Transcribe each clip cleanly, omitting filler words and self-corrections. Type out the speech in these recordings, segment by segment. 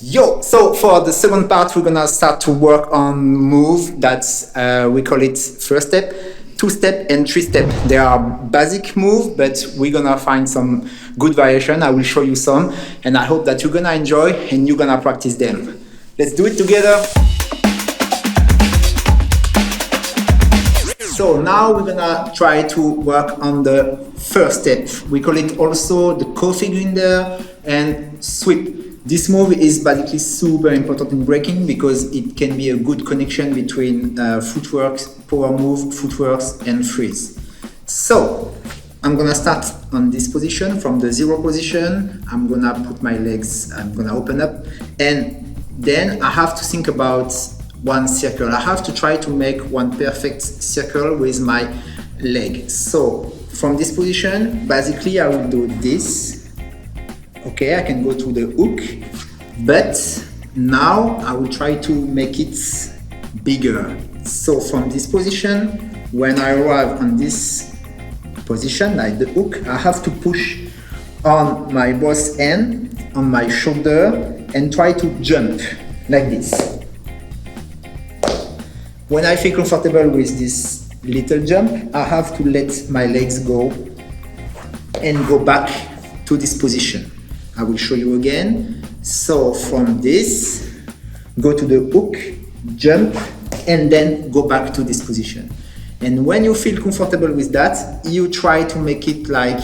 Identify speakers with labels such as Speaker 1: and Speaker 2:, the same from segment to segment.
Speaker 1: Yo, so for the second part, we're gonna start to work on move that's we call it first step, two step, and three step. They are basic move, but we're gonna find some good variation. I will show you some, and I hope that you're gonna enjoy and you're gonna practice them. Let's do it together. So now we're gonna try to work on the first step. We call it also the coffee grinder and sweep. This move is basically super important in breaking because it can be a good connection between footwork, power move, footwork, and freeze. So I'm gonna start on this position, from the zero position. I'm gonna put my legs, I'm gonna open up, and then I have to think about one circle. I have to try to make one perfect circle with my leg. So from this position, basically I will do this. Okay, I can go to the hook, but now I will try to make it bigger. So from this position, when I arrive on this position, like the hook, I have to push on my both end, on my shoulder, and try to jump like this. When I feel comfortable with this little jump, I have to let my legs go and go back to this position. I will show you again. So from this, go to the hook, jump, and then go back to this position. And when you feel comfortable with that, you try to make it like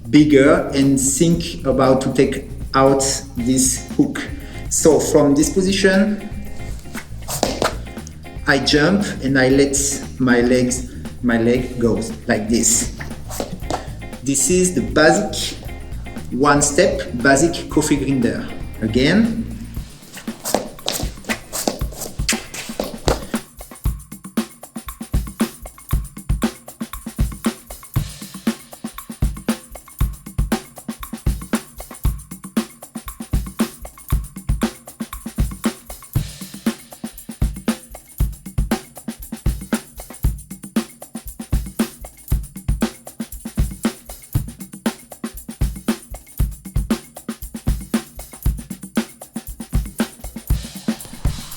Speaker 1: bigger and think about to take out this hook. So from this position, I jump and I let my leg go like this. This is the basic one step basic coffee grinder. Again.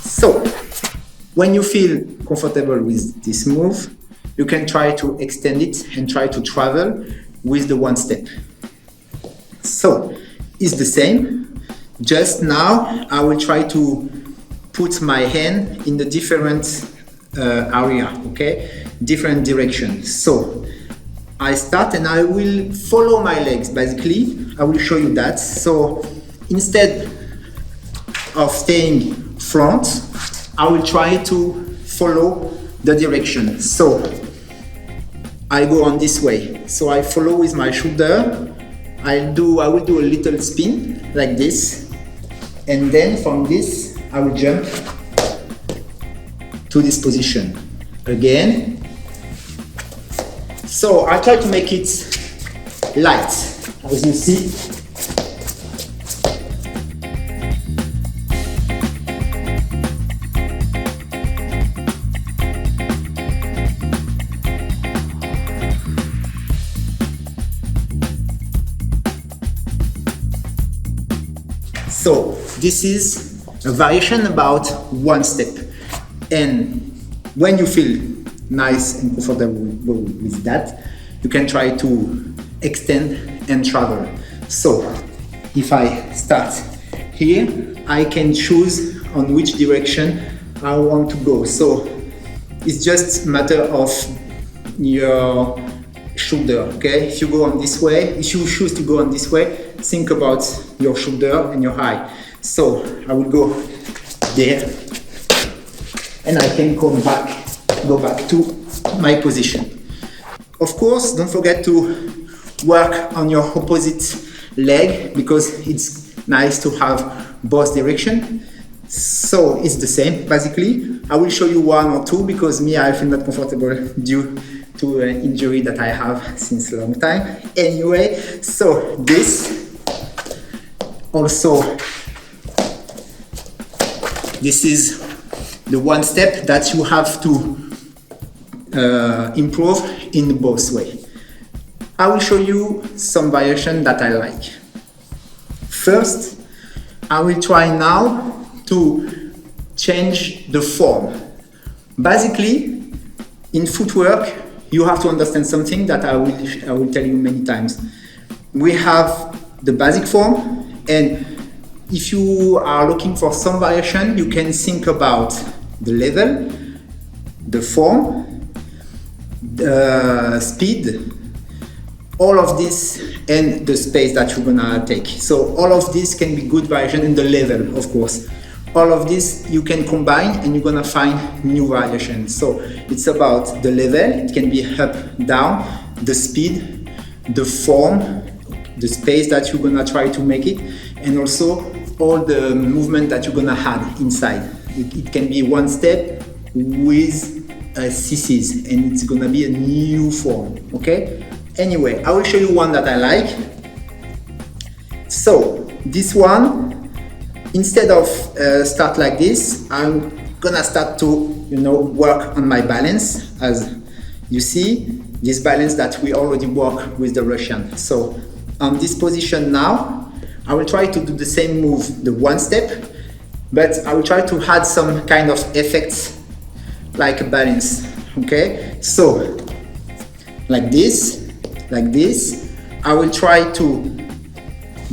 Speaker 1: So, when you feel comfortable with this move, you can try to extend it and try to travel with the one step. So, it's the same, just now I will try to put my hand in the different area, okay? Different direction. So, I start and I will follow my legs, basically. I will show you that. So, instead of staying front, I will try to follow the direction. So I go on this way. So I follow with my shoulder. I will do a little spin like this. And then from this, I will jump to this position. Again. So I try to make it light, as you see. So this is a variation about one step, and when you feel nice and comfortable with that, you can try to extend and travel. So if I start here, I can choose on which direction I want to go. So it's just a matter of your shoulder, okay? If you go on this way, if you choose to go on this way, think about your shoulder and your eye. So I will go there and I can go back to my position. Of course, don't forget to work on your opposite leg because it's nice to have both directions. So it's the same basically. I will show you one or two because me, I feel not comfortable due to an injury that I have since a long time. Anyway, so this also, this is the one step that you have to improve in both ways. I will show you some variation that I like. First, I will try now to change the form. Basically, in footwork, you have to understand something that I will tell you many times. We have the basic form, and if you are looking for some variation, you can think about the level, the form, the speed, all of this, and the space that you're gonna take. So all of this can be good variation in the level, of course. All of this you can combine and you're gonna find new variations. So it's about the level, it can be up, down, the speed, the form, the space that you're gonna try to make it, and also all the movement that you're gonna add inside. It can be one step with CCs, and it's gonna be a new form, okay? Anyway, I will show you one that I like. So this one, instead of start like this, I'm gonna start to work on my balance. As you see, this balance that we already work with the Russian. So on this position now, I will try to do the same move, the one step, but I will try to add some kind of effects like a balance, okay? So like this, I will try to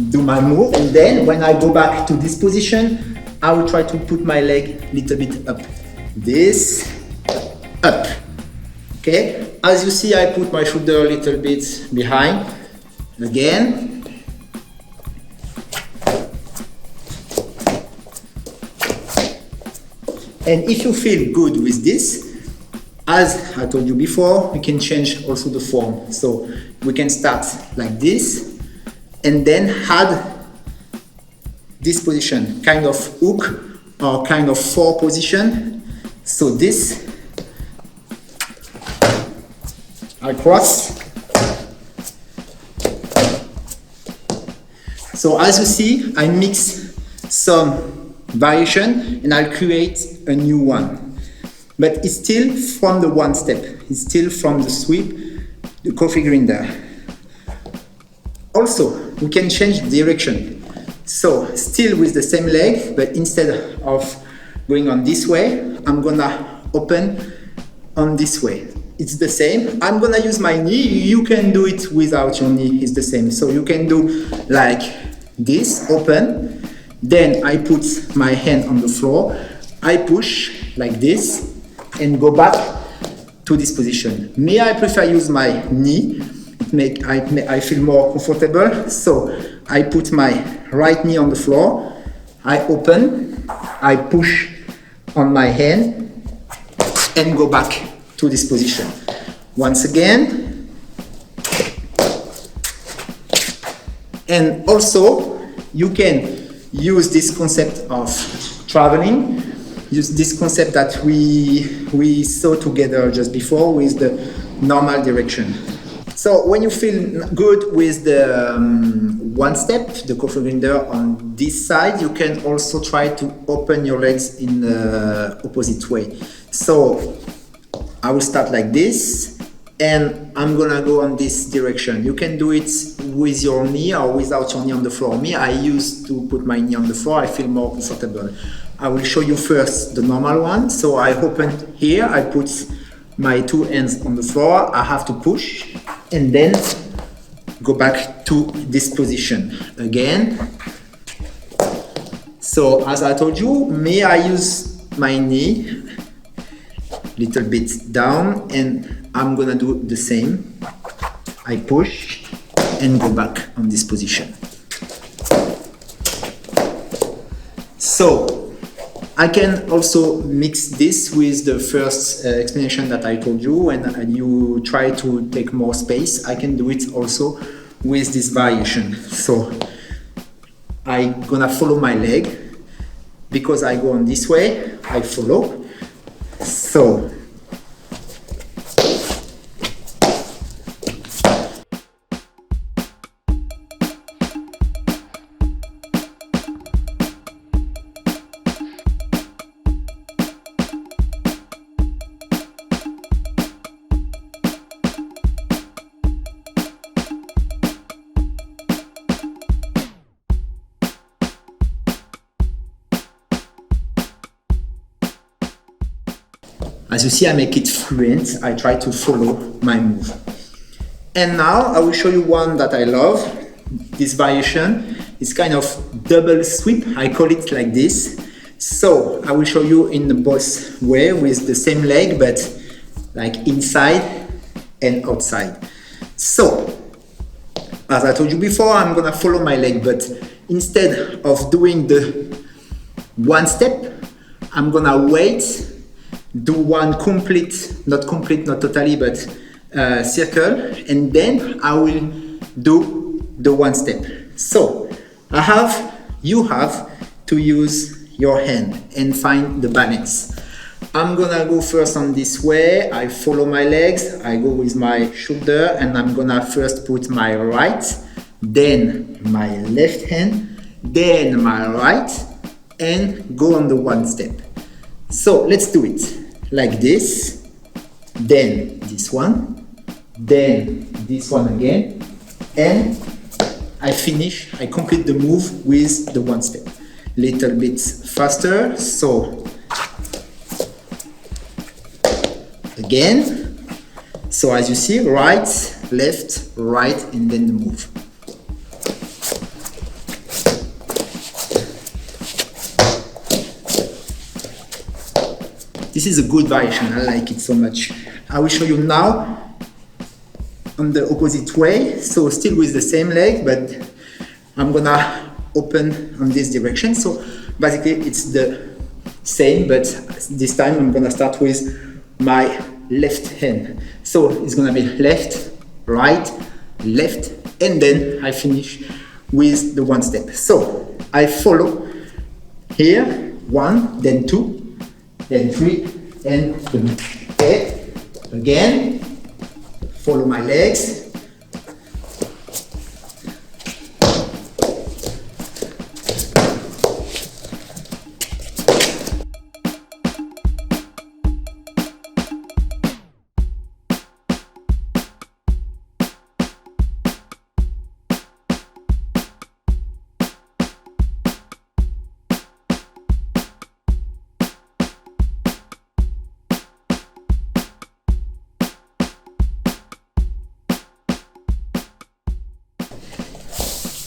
Speaker 1: do my move, and then when I go back to this position, I will try to put my leg a little bit up. This, up, okay? As you see, I put my shoulder a little bit behind, again. And if you feel good with this, as I told you before, we can change also the form. So we can start like this and then add this position, kind of hook or kind of four position. So this, I cross. So as you see, I mix some variation and I'll create a new one. But it's still from the one step. It's still from the sweep, the coffee grinder. Also, we can change direction. So still with the same leg, but instead of going on this way, I'm gonna open on this way. It's the same. I'm gonna use my knee. You can do it without your knee. It's the same. So you can do like this, open. Then I put my hand on the floor. I push like this and go back to this position. Me, I prefer use my knee. I feel more comfortable. So I put my right knee on the floor. I open. I push on my hand and go back to this position. Once again. And also, you can use this concept of traveling. Use this concept that we saw together just before with the normal direction. So when you feel good with the one step, the coffee grinder on this side, you can also try to open your legs in the opposite way. So I will start like this and I'm gonna go on this direction. You can do it with your knee or without your knee on the floor. Me, I used to put my knee on the floor. I feel more comfortable. I will show you first the normal one. So I open here, I put my two hands on the floor, I have to push and then go back to this position again. So as I told you, me, I use my knee little bit down and I'm gonna do the same. I push and go back on this position. So I can also mix this with the first explanation that I told you, and you try to take more space. I can do it also with this variation. So I'm gonna follow my leg. Because I go on this way, I follow. So As you see, I make it fluent. I try to follow my move. And now I will show you one that I love. This variation is kind of double sweep. I call it like this. So I will show you in the boss way with the same leg, but like inside and outside. So, as I told you before, I'm gonna follow my leg, but instead of doing the one step, I'm gonna wait, do one complete, not totally, but circle, and then I will do the one step. So, you have to use your hand and find the balance. I'm gonna go first on this way. I follow my legs, I go with my shoulder, and I'm gonna first put my right, then my left hand, then my right, and go on the one step. So let's do it like this, then this one, then this one again, and I complete the move with the one step. Little bit faster, so again, so as you see, right, left, right, and then the move. This is a good variation, I like it so much. I will show you now on the opposite way, so still with the same leg, but I'm gonna open on this direction. So basically it's the same, but this time I'm gonna start with my left hand. So it's gonna be left, right, left, and then I finish with the one step. So I follow here, 1, then 2, then 3, and the okay. Again, follow my legs.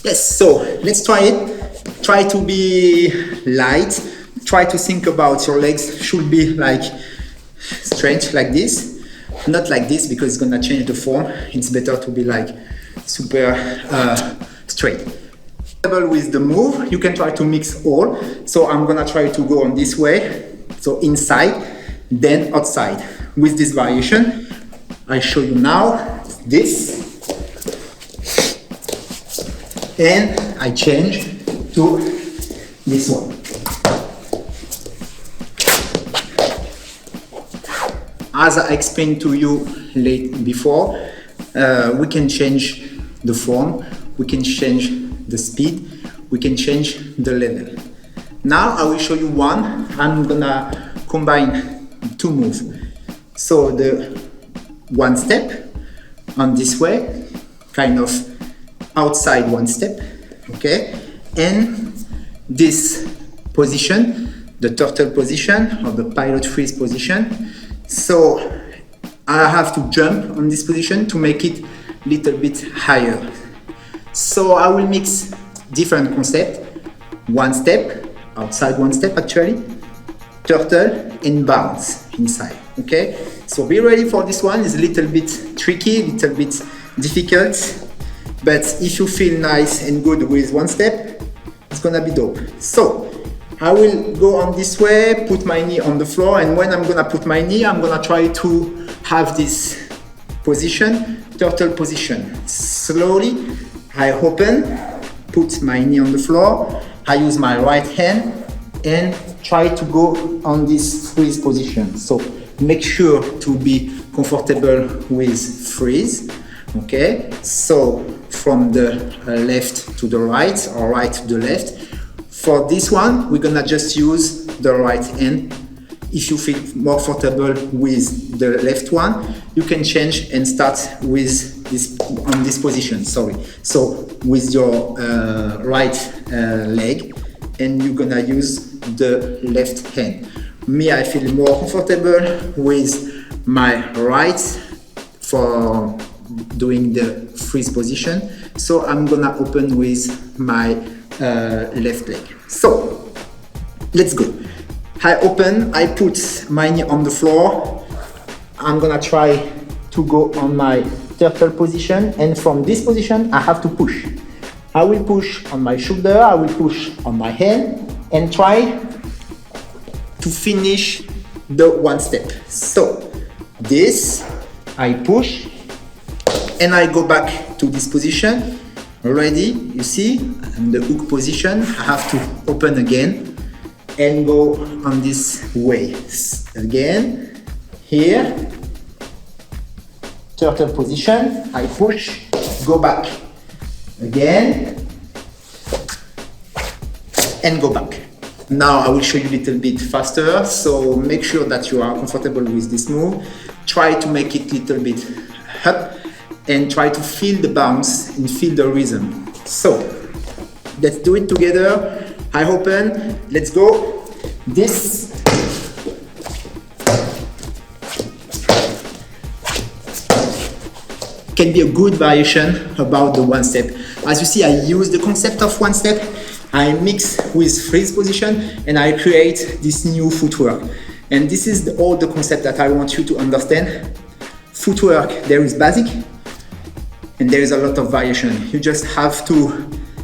Speaker 1: Yes, so let's try it. Try to be light. Try to think about your legs should be like straight like this. Not like this because it's gonna change the form. It's better to be like super straight. With the move, you can try to mix all. So I'm gonna try to go on this way. So inside, then outside. With this variation, I show you now this. And I change to this one. As I explained to you before, we can change the form, we can change the speed, we can change the level. Now I will show you one. I'm gonna combine two moves. So the one step on this way, kind of outside one step, okay, and this position, the turtle position or the pilot freeze position. So I have to jump on this position to make it a little bit higher. So I will mix different concepts, one step, outside one step actually, turtle and bounce inside, okay? So be ready for this one. It's a little bit tricky, a little bit difficult. But if you feel nice and good with one step, it's gonna be dope. So I will go on this way, put my knee on the floor, and when I'm gonna put my knee, I'm gonna try to have this position, turtle position. Slowly, I open, put my knee on the floor, I use my right hand and try to go on this freeze position. So make sure to be comfortable with freeze, okay? So from the left to the right or right to the left. For this one, we're gonna just use the right hand. If you feel more comfortable with the left one, you can change and start with this on this position, sorry. So with your right leg, and you're gonna use the left hand. Me, I feel more comfortable with my right for doing the freeze position. So I'm gonna open with my left leg. So let's go. I open, I put my knee on the floor. I'm gonna try to go on my turtle position, and from this position I have to push. I will push on my shoulder, I will push on my hand, and try to finish the one step. So this, I push, and I go back to this position. Ready, you see, in the hook position, I have to open again and go on this way. Again, here, turtle position, I push, go back. Again, and go back. Now I will show you a little bit faster, so make sure that you are comfortable with this move. Try to make it a little bit up and try to feel the bounce and feel the rhythm. So let's do it together. I open, let's go. This can be a good variation about the one step. As you see, I use the concept of one step, I mix with freeze position, and I create this new footwork. And this is all the concept that I want you to understand. Footwork, there is basic, and there is a lot of variation. You just have to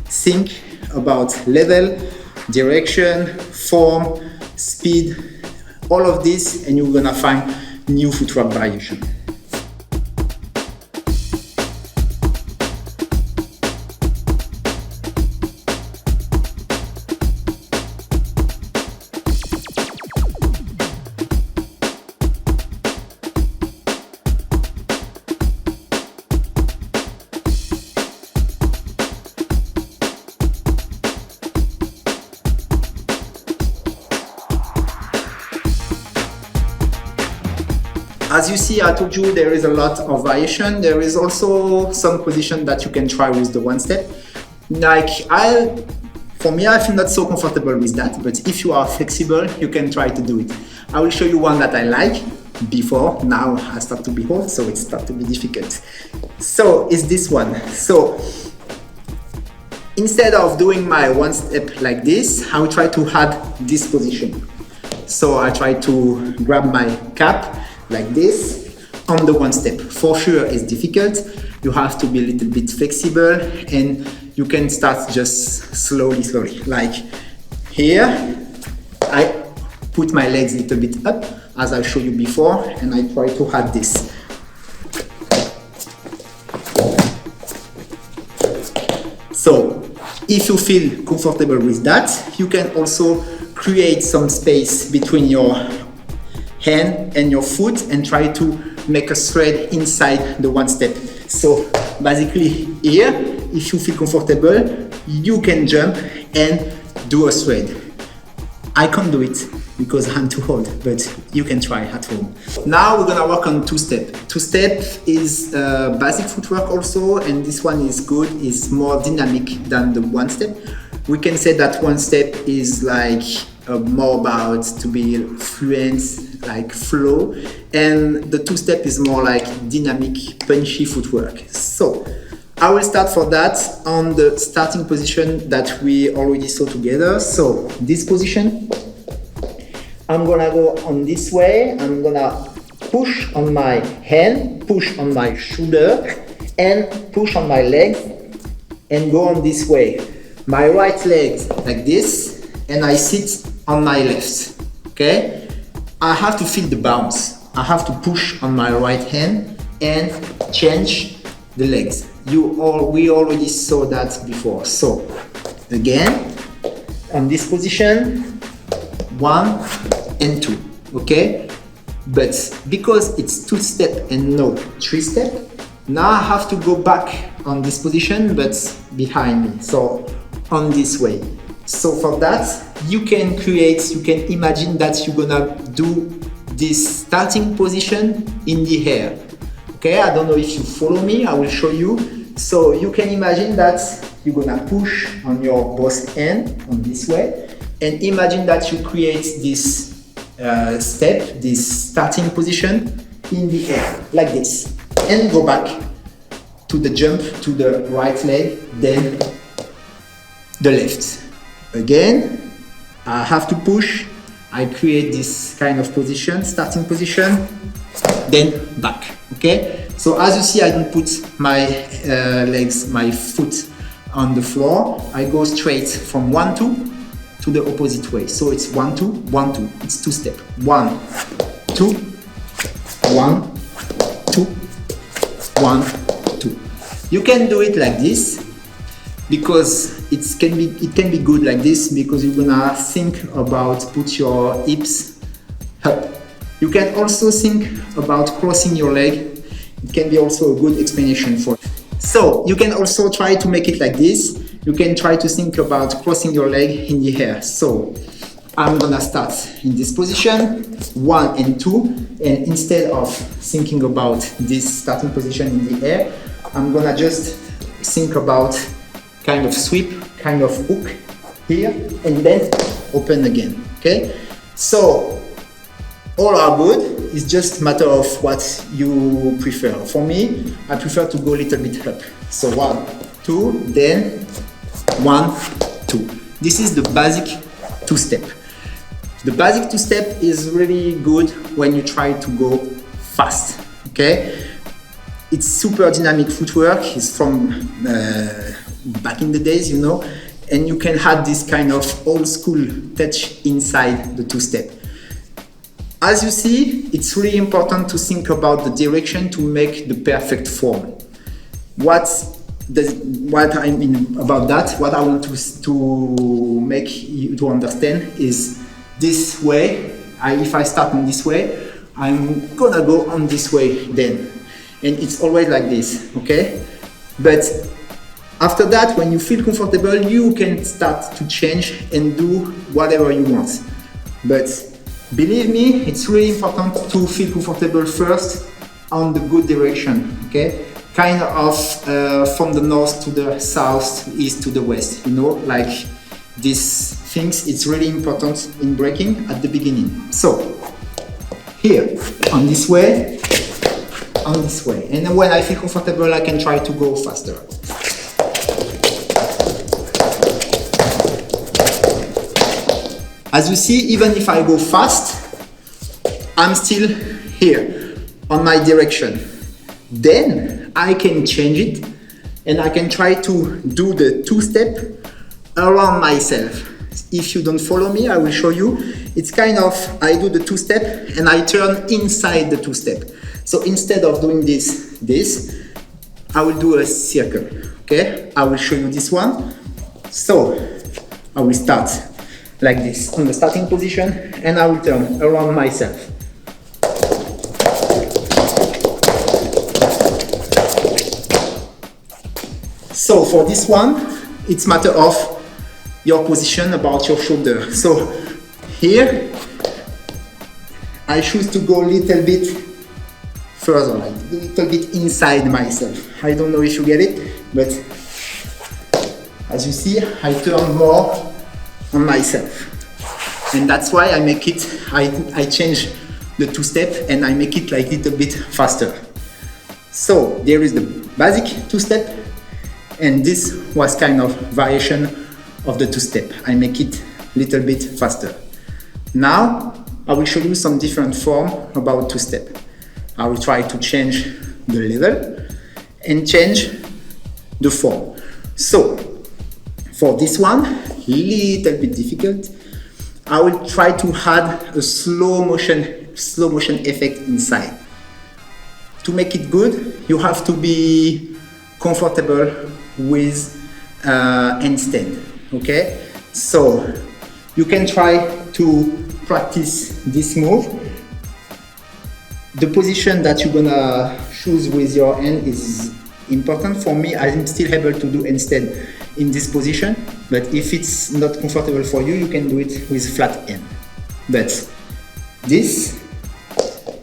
Speaker 1: think about level, direction, form, speed, all of this, and you're gonna find new footwork variation. As you see, I told you there is a lot of variation. There is also some position that you can try with the one step. Like for me, I feel not so comfortable with that, but if you are flexible, you can try to do it. I will show you one that I like before. Now I start to be old, so it starts to be difficult. So it's this one. So instead of doing my one step like this, I will try to add this position. So I try to grab my cap like this on the one step. For sure it's difficult. You have to be a little bit flexible, and you can start just slowly. Like here, I put my legs a little bit up as I showed you before, and I try to add this. So if you feel comfortable with that, you can also create some space between your hand and your foot and try to make a thread inside the one step. So basically here, if you feel comfortable, you can jump and do a thread. I can't do it because I'm too old, but you can try at home. Now we're gonna work on two-step. Two-step is basic footwork also, and this one is good, is more dynamic than the one step. We can say that one step is like more about to be fluent, like flow, and the two-step is more like dynamic, punchy footwork. So I will start for that on the starting position that we already saw together. So this position, I'm gonna go on this way. I'm gonna push on my hand, push on my shoulder, and push on my legs, and go on this way. My right leg like this, and I sit on my left. Okay? I have to feel the bounce. I have to push on my right hand and change the legs. We already saw that before. So again, on this position, 1 and 2, okay? But because it's two-step and no three-step, now I have to go back on this position, but behind me, so on this way. So for that, you can imagine that you're gonna do this starting position in the air. Okay, I don't know if you follow me, I will show you. So you can imagine that you're gonna push on your both hand on this way, and imagine that you create this step, this starting position in the air, like this, and go back to the jump to the right leg, then the left. Again, I have to push, I create this kind of position, starting position, then back, okay? So as you see, I don't put my legs, my foot on the floor. I go straight from 1, 2 to the opposite way. So it's 1, 2, 1, 2. It's 2 step. 1, 2, 1, 2, 1, 2. You can do it like this because it can be good like this because you're gonna think about put your hips up. You can also think about crossing your leg. It can be also a good explanation for it. So you can also try to make it like this. You can try to think about crossing your leg in the air. So I'm gonna start in this position, 1 and 2, and instead of thinking about this starting position in the air, I'm gonna just think about kind of sweep, kind of hook here, and then open again, okay? So all are good, it's just a matter of what you prefer. For me, I prefer to go a little bit up. So 1, 2, then 1, 2. This is the basic 2-step. The basic 2-step is really good when you try to go fast, okay? It's super dynamic footwork, it's from back in the days, you know, and you can have this kind of old school touch inside the 2-step. As you see, it's really important to think about the direction to make the perfect form. What I mean about that, what I want to make you to understand is this way. If I start on this way, I'm gonna go on this way then. And it's always like this, okay? But after that, when you feel comfortable, you can start to change and do whatever you want. But believe me, it's really important to feel comfortable first on the good direction, okay? Kind of from the north to the south, east to the west, you know, like these things, it's really important in breaking at the beginning. So, here, on this way, on this way. And then when I feel comfortable, I can try to go faster. As you see, even if I go fast, I'm still here on my direction. Then I can change it and I can try to do the 2-step around myself. If you don't follow me, I will show you. It's kind of, I do the 2-step and I turn inside the 2-step. So instead of doing this, I will do a circle, okay? I will show you this one. So I will start like this on the starting position and I will turn around myself. So for this one, it's matter of your position about your shoulder. So here, I choose to go a little bit further, like a little bit inside myself. I don't know if you get it, but as you see, I turn more on myself. And that's why I make it, I change the 2-step and I make it like a little bit faster. So there is the basic 2-step, and this was kind of variation of the 2-step. I make it a little bit faster. Now I will show you some different form about 2-step. I will try to change the level and change the form. So for this one, little bit difficult, I will try to add a slow motion effect inside. To make it good, you have to be comfortable with handstand, okay? So you can try to practice this move. The position that you're gonna choose with your hand is important. For me, I'm still able to do handstand in this position, but if it's not comfortable for you, you can do it with flat hand. But this,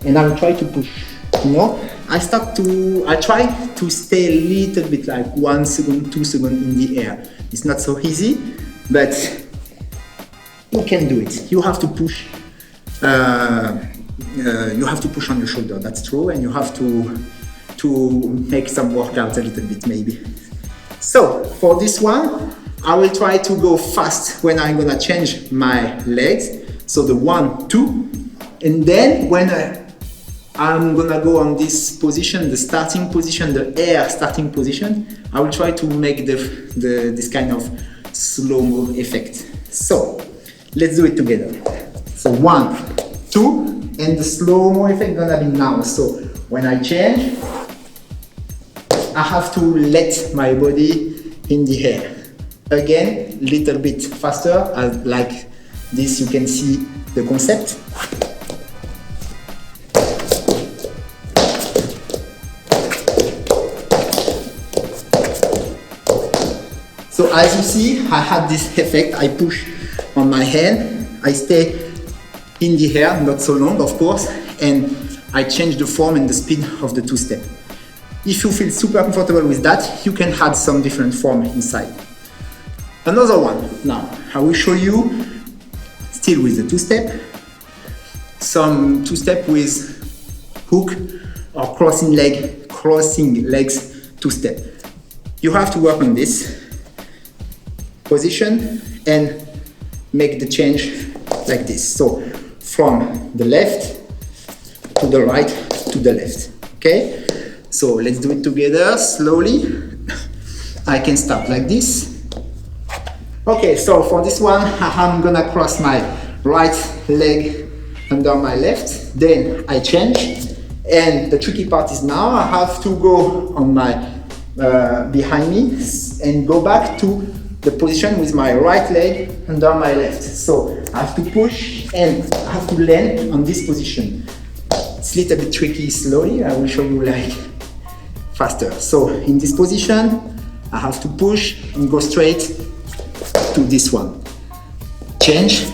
Speaker 1: and I'll try to push, you know? I try to stay a little bit like 1 second, 2 seconds in the air. It's not so easy, but you can do it. You have to push you have to push on your shoulder, that's true, and you have to make some workouts a little bit maybe. So for this one, I will try to go fast when I'm gonna change my legs. So the 1, 2, and then when I'm gonna go on this position, the starting position, the air starting position, I will try to make this kind of slow-mo effect. So let's do it together. So 1, 2, and the slow-mo effect gonna be now. So when I change, I have to let my body in the air. Again, little bit faster, like this you can see the concept. So as you see, I have this effect. I push on my hand, I stay in the air, not so long of course, and I change the form and the speed of the two-step. If you feel super comfortable with that, you can add some different form inside. Another one, now I will show you, still with the two-step, some two-step with hook or crossing legs two-step. You have to work on this position and make the change like this. So from the left to the right to the left, okay? So let's do it together slowly. I can start like this. Okay, so for this one, I'm gonna cross my right leg under my left, then I change. And the tricky part is now I have to go on my behind me and go back to the position with my right leg under my left. So I have to push and I have to land on this position. It's a little bit tricky slowly. I will show you like faster. So in this position, I have to push and go straight to this one. Change.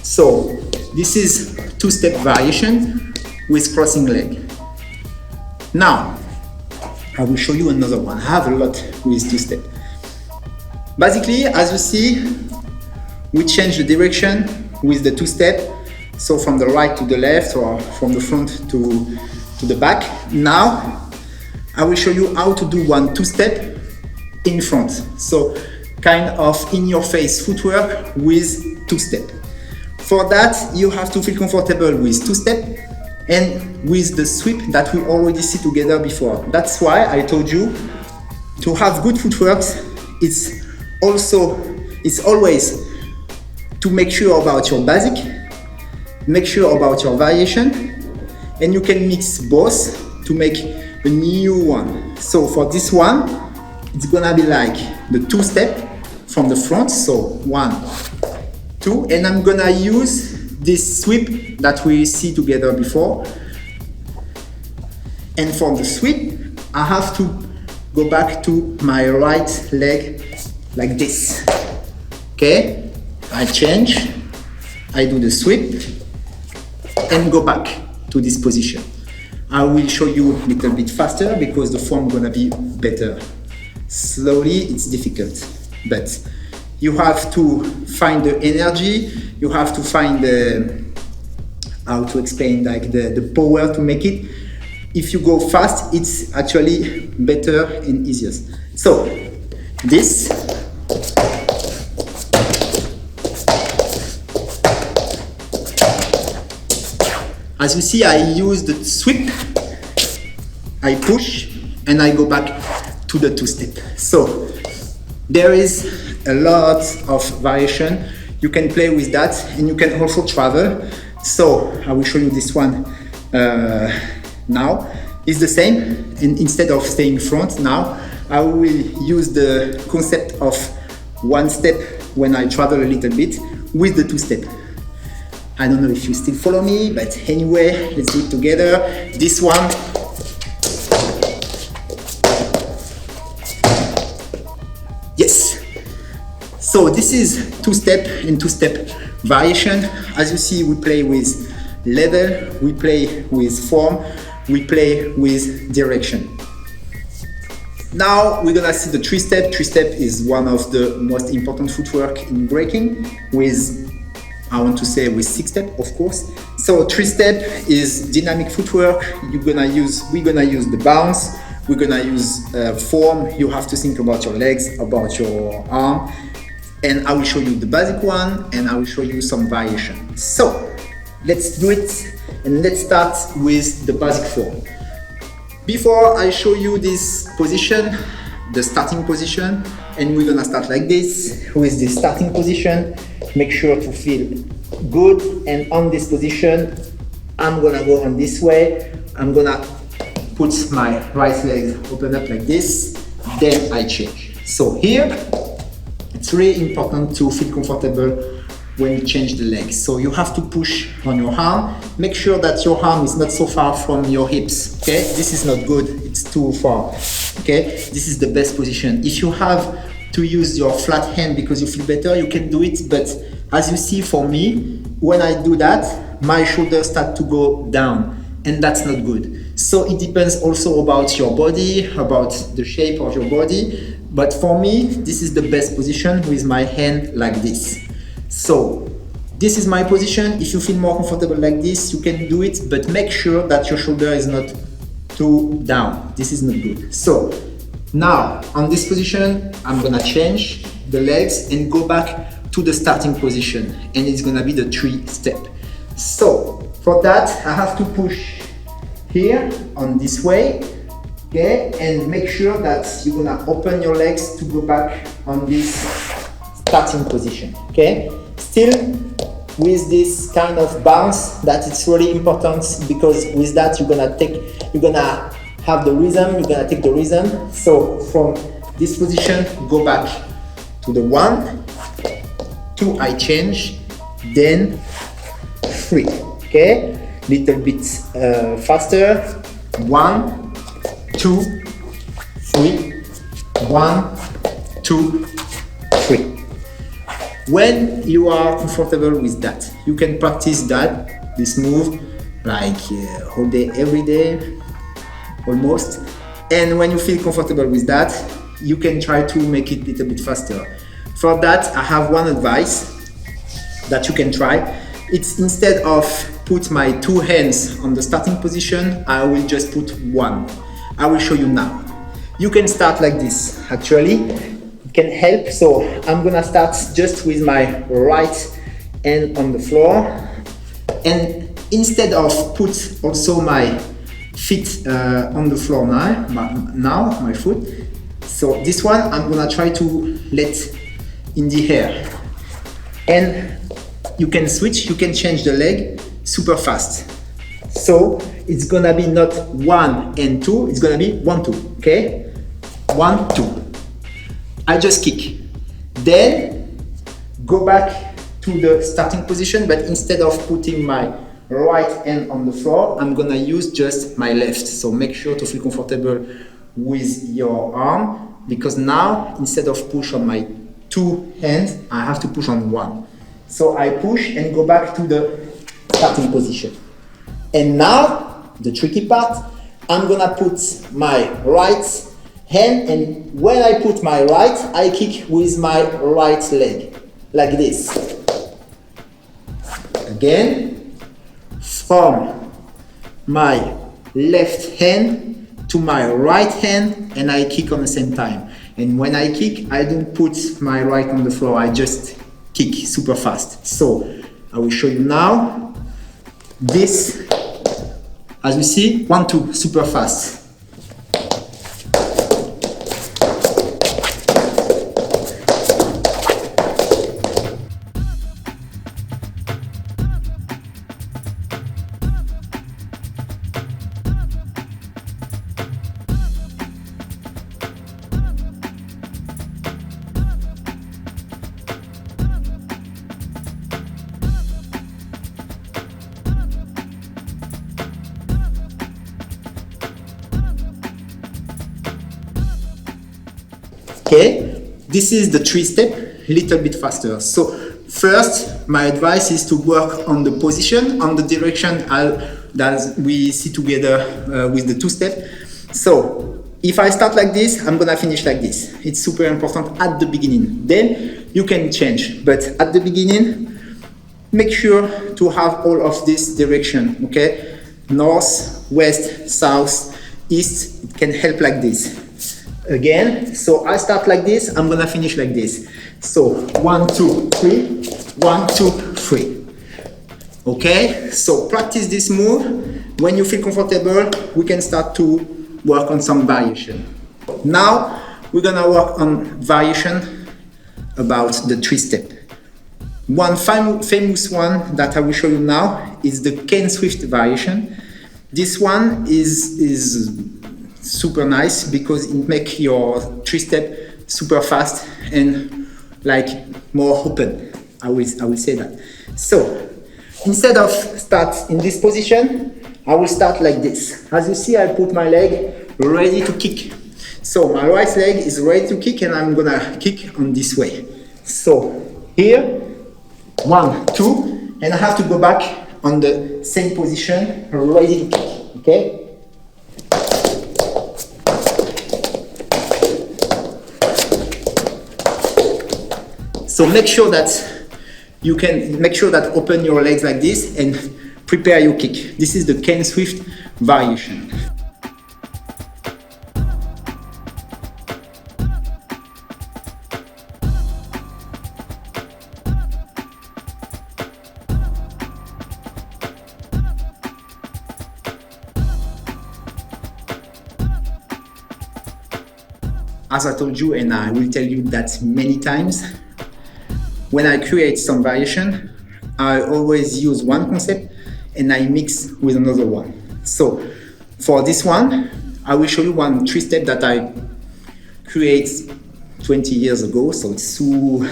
Speaker 1: So this is two-step variation with crossing leg. Now, I will show you another one. I have a lot with two-step. Basically, as you see, we change the direction with the two-step. So from the right to the left or from the front to the back. Now, I will show you how to do one two-step in front. So kind of in-your-face footwork with two-step. For that, you have to feel comfortable with two-step and with the sweep that we already see together before. That's why I told you to have good footworks. It's always to make sure about your basic, make sure about your variation, and you can mix both to make a new one. So for this one, it's gonna be like the two-step from the front. So 1, 2, and I'm gonna use this sweep that we see together before. And for the sweep, I have to go back to my right leg like this. Okay, I change, I do the sweep, and go back to this position. I will show you a little bit faster because the form is gonna be better. Slowly, it's difficult, but you have to find the energy, you have to find how to explain, like the power to make it. If you go fast, it's actually better and easier. So, this. As you see, I use the sweep, I push, and I go back to the two-step. So, there is a lot of variation. You can play with that and you can also travel. So I will show you this one now. It's the same, and instead of staying front now, I will use the concept of one step when I travel a little bit with the two-step. I don't know if you still follow me, but anyway, let's do it together. This one, So this is two-step and two-step variation. As you see, we play with level, we play with form, we play with direction. Now we're gonna see the three-step. Three-step is one of the most important footwork in breaking with, I want to say, with six-step, of course. So three-step is dynamic footwork. We're gonna use the bounce, we're gonna use form. You have to think about your legs, about your arm, and I will show you the basic one and I will show you some variation. So let's do it, and let's start with the basic form. Before I show you this position, the starting position, and we're gonna start like this with the starting position. Make sure to feel good, and on this position, I'm gonna go on this way. I'm gonna put my right leg open up like this, then I change. So here, it's really important to feel comfortable when you change the leg. So you have to push on your arm. Make sure that your arm is not so far from your hips, okay? This is not good, it's too far, okay? This is the best position. If you have to use your flat hand because you feel better, you can do it, but as you see for me, when I do that, my shoulders start to go down, and that's not good. So it depends also about your body, about the shape of your body, but for me, this is the best position with my hand like this. So this is my position. If you feel more comfortable like this, you can do it, but make sure that your shoulder is not too down. This is not good. So now on this position, I'm gonna change the legs and go back to the starting position, and it's gonna be the three-step. So for that, I have to push here on this way, okay, and make sure that you're gonna open your legs to go back on this starting position, okay? Still with this kind of bounce, that it's really important, because with that you're gonna have the rhythm, you're gonna take the rhythm. So from this position, go back to the 1, 2, I change, then 3, okay? Little bit faster, 1, 2, 3, 1, 2, 3. When you are comfortable with that, you can practice this move like all day, every day, almost. And when you feel comfortable with that, you can try to make it a little bit faster. For that, I have one advice that you can try. It's instead of put my two hands on the starting position, I will just put one. I will show you now. You can start like this, actually. Can help. So I'm gonna start just with my right hand on the floor, and instead of put also my feet on the floor now my foot. So this one I'm gonna try to let in the air, and you can switch, you can change the leg super fast. So it's gonna be not 1 and 2, it's gonna be 1, 2, okay? 1, 2. I just kick, then go back to the starting position, but instead of putting my right hand on the floor, I'm gonna use just my left. So make sure to feel comfortable with your arm, because now instead of push on my two hands, I have to push on one. So I push and go back to the starting position. And now the tricky part, I'm gonna put my right hand, and when I put my right, I kick with my right leg, like this. Again, from my left hand to my right hand, and I kick on the same time. And when I kick, I don't put my right on the floor, I just kick super fast. So I will show you now. This, as you see, 1, 2, super fast. Okay, this is the three step. a little bit faster. So first, my advice is to work on the position, on the direction that we see together with the two-step. So if I start like this, I'm gonna finish like this. It's super important at the beginning. Then you can change, but at the beginning, make sure to have all of this direction, okay? North, west, south, east, it can help like this. Again, so I start like this, I'm gonna finish like this. So 1, 2, 3, 1, 2, 3. Okay, so practice this move. When you feel comfortable, we can start to work on some variation. Now, we're gonna work on variation about the three-step. One famous one that I will show you now is the Cane Swift variation. This one is super nice because it makes your three-step super fast and like more open. I will say that. So instead of start in this position, I will start like this. As you see, I put my leg ready to kick. So my right leg is ready to kick and I'm gonna kick on this way. So here, 1, 2, and I have to go back on the same position, ready to kick, okay? So make sure that open your legs like this and prepare your kick. This is the Cane Swift variation. As I told you, and I will tell you that many times, when I create some variation, I always use one concept and I mix with another one. So for this one, I will show you one three-step that I created 20 years ago, so it's so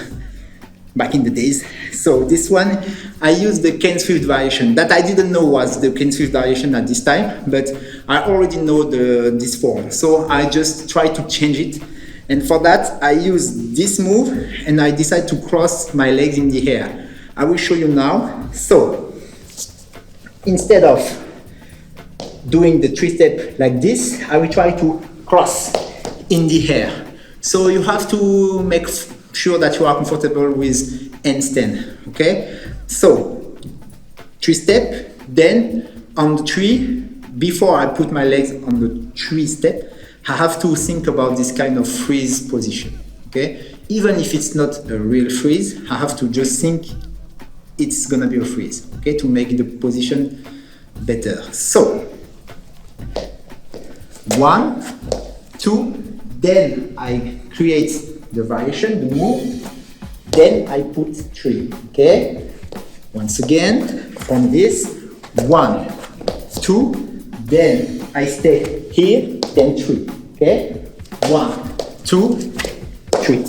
Speaker 1: back in the days. So this one, I used the Cane Swift variation that I didn't know was the Cane Swift variation at this time, but I already know this form. So I just try to change it. And for that, I use this move and I decide to cross my legs in the air. I will show you now. So instead of doing the three-step like this, I will try to cross in the air. So you have to make sure that you are comfortable with handstand, okay? So three-step, then on the three, before I put my legs on the three-step, I have to think about this kind of freeze position, okay? Even if it's not a real freeze, I have to just think it's gonna be a freeze, okay? To make the position better. So, 1, 2, then I create the variation, the move, then I put 3, okay? Once again, from this, 1, 2, then I stay here, then 3, okay? 1, 2, 3.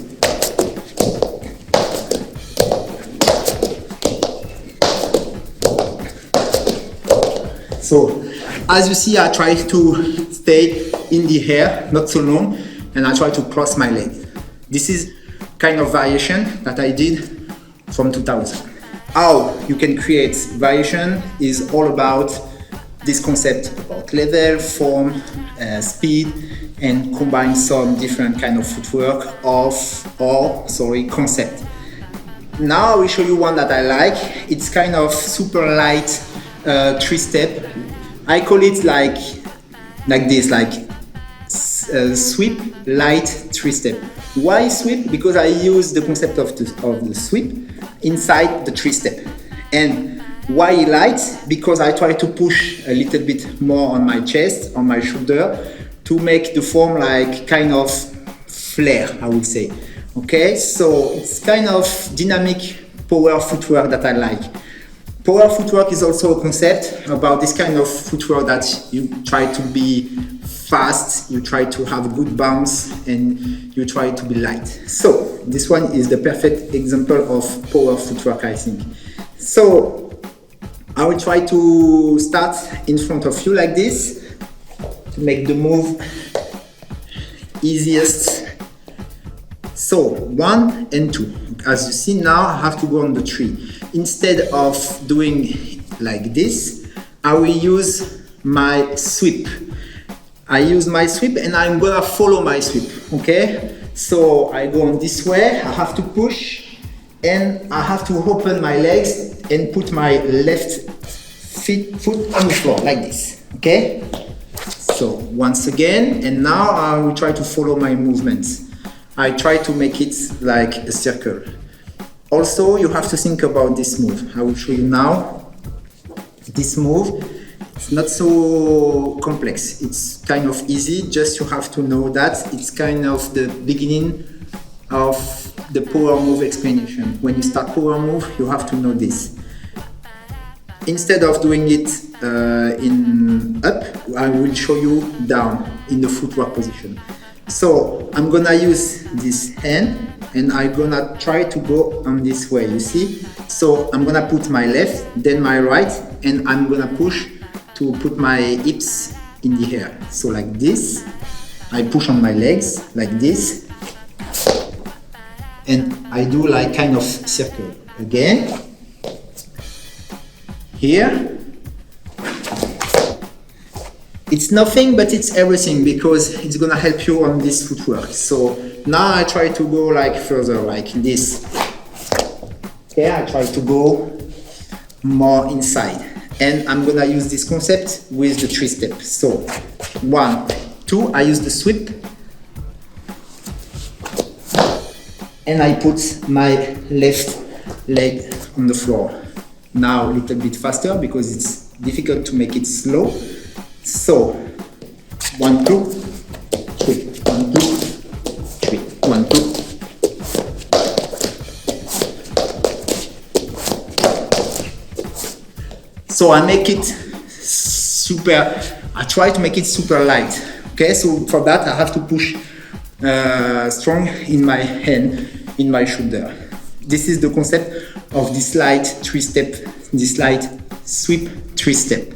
Speaker 1: So, as you see, I try to stay in the air, not so long, and I try to cross my leg. This is kind of variation that I did from 2000. How you can create variation is all about this concept about level, form, speed, and combine some different kind of footwork concept. Now I will show you one that I like. It's kind of super light three-step. I call it like this, like sweep light three-step. Why sweep? Because I use the concept of the sweep inside the three-step. And why light? Because I try to push a little bit more on my chest, on my shoulder, to make the form like kind of flare, I would say. Okay, so it's kind of dynamic power footwork that I like. Power footwork is also a concept about this kind of footwork that you try to be fast, you try to have good bounce, and you try to be light. So this one is the perfect example of power footwork, I think. So I will try to start in front of you like this to make the move easiest. So 1 and 2, as you see now, I have to go on the tree. Instead of doing like this, I will use my sweep. I use my sweep and I'm gonna follow my sweep, okay? So I go on this way, I have to push and I have to open my legs and put my left foot on the floor like this, okay? So once again, and now I will try to follow my movements. I try to make it like a circle. Also, you have to think about this move. I will show you now. This move, it's not so complex. It's kind of easy, just you have to know that it's kind of the beginning of the power move explanation. When you start power move, you have to know this. Instead of doing it in up, I will show you down in the footwork position. So I'm gonna use this hand and I'm gonna try to go on this way, you see? So I'm gonna put my left, then my right, and I'm gonna push to put my hips in the air. So like this, I push on my legs like this, and I do like kind of circle. Again, here, it's nothing but it's everything because it's gonna help you on this footwork. So now I try to go like further, like this. Okay, I try to go more inside. And I'm gonna use this concept with the 3 steps. So 1, 2, I use the sweep. And I put my left leg on the floor. Now a little bit faster because it's difficult to make it slow. So 1, 2, 3, 1, 2, 3, 1, 2. So I make it super, I try to make it super light. Okay, so for that I have to push strong in my hand, in my shoulder. This is the concept of this light 3 step, this light sweep 3 step.